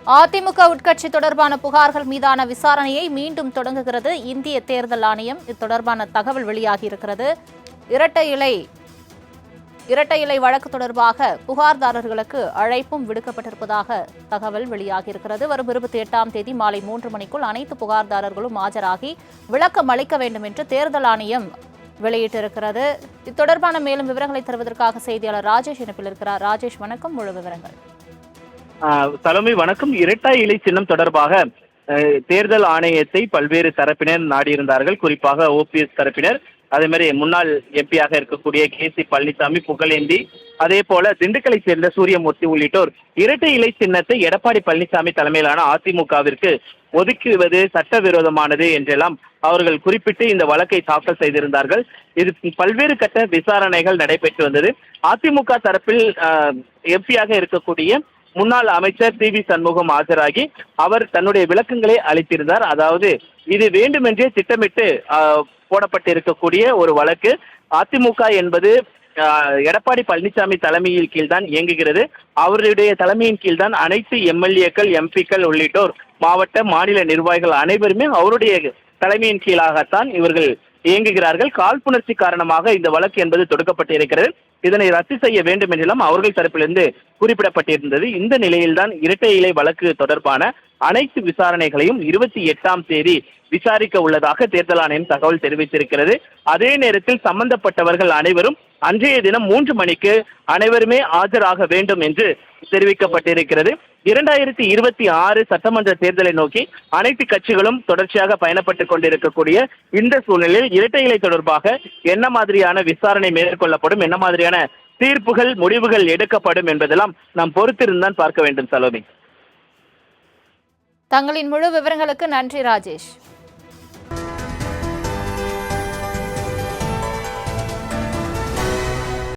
அதிமுக உட்கட்சி தொடர்பான புகார்கள் மீதான விசாரணையை மீண்டும் தொடங்குகிறது இந்திய தேர்தல் ஆணையம். இது தொடர்பான தகவல் வெளியாகியிருக்கிறது. இரட்டை இலை வழக்கு தொடர்பாக புகார்தாரர்களுக்கு அழைப்பும் விடுக்கப்பட்டிருப்பதாக தகவல் வெளியாகியிருக்கிறது. வரும் 28ஆம் தேதி மாலை 3 மணிக்குள் அனைத்து புகார்தாரர்களும் ஆஜராகி விளக்கம் அளிக்க வேண்டும் என்று தேர்தல் ஆணையம் வெளியிட்டிருக்கிறது. இது தொடர்பான மேலும் விவரங்களை தருவதற்காக செய்தியாளர் ராஜேஷ் இணைப்பில் இருக்கிறார். ராஜேஷ், வணக்கம். முழு விவரங்கள். தலைமை வணக்கம். இரட்டை இலை சின்னம் தொடர்பாக தேர்தல் ஆணையத்தை பல்வேறு தரப்பினர் நாடியிருந்தார்கள். குறிப்பாக ஓபிஎஸ் தரப்பினர், அதே மாதிரி முன்னாள் எம்பியாக இருக்கக்கூடிய கே.சி. பழனிசாமி, புகழேந்தி, அதே போல திண்டுக்கலை சேர்ந்த சூரியமூர்த்தி உள்ளிட்டோர் இரட்டை இலை சின்னத்தை எடப்பாடி பழனிசாமி தலைமையிலான அதிமுகவிற்கு ஒதுக்குவது சட்டவிரோதமானது என்றெல்லாம் அவர்கள் குறிப்பிட்டு இந்த வழக்கை தாக்கல் செய்திருந்தார்கள். இது பல்வேறு கட்ட விசாரணைகள் நடைபெற்று வந்தது. அதிமுக தரப்பில் எம்பியாக இருக்கக்கூடிய முன்னாள் அமைச்சர் சி.வி. சண்முகம் ஆஜராகி அவர் தன்னுடைய விளக்கங்களை அளித்திருந்தார். அதாவது இது வேண்டுமென்றே திட்டமிட்டு போடப்பட்டிருக்கக்கூடிய ஒரு வழக்கு. அதிமுக என்பது எடப்பாடி பழனிசாமி தலைமையின் கீழ் தான் இயங்குகிறது. அவருடைய தலைமையின் கீழ் தான் அனைத்து எம்எல்ஏக்கள், எம்பிக்கள் உள்ளிட்டோர், மாவட்ட மாநில நிர்வாகிகள் அனைவருமே அவருடைய தலைமையின் கீழாகத்தான் இவர்கள் இயங்குகிறார்கள். காழ்ப்புணர்ச்சி காரணமாக இந்த வழக்கு என்பது தொடுக்கப்பட்டிருக்கிறது. இதனை ரத்து செய்ய வேண்டும் என்றெல்லாம் அவர்கள் தரப்பிலிருந்து குறிப்பிடப்பட்டிருந்தது. இந்த நிலையில்தான் இரட்டை இலை வழக்கு தொடர்பான அனைத்து விசாரணைகளையும் 28ஆம் தேதி விசாரிக்க உள்ளதாக தேர்தல் ஆணையம் தகவல் தெரிவித்திருக்கிறது. அதே நேரத்தில் சம்பந்தப்பட்டவர்கள் அனைவரும் அன்றைய தினம் 3 மணிக்கு அனைவருமே ஆஜராக வேண்டும் என்று தெரிவிக்கப்பட்டிருக்கிறது. 2026 சட்டமன்ற தேர்தலை நோக்கி அனைத்து கட்சிகளும் தொடர்ச்சியாக பயணப்பட்டுக் கொண்டிருக்கக்கூடிய இந்த சூழ்நிலையில் இரட்டை இலை தொடர்பாக என்ன மாதிரியான விசாரணை மேற்கொள்ளப்படும், என்ன மாதிரியான தீர்ப்புகள், முடிவுகள் எடுக்கப்படும் என்பதெல்லாம் நாம் பொறுத்திருந்தான் பார்க்க வேண்டும். சலோமி, தங்களின் முழு விவரங்களுக்கு நன்றி ராஜேஷ்.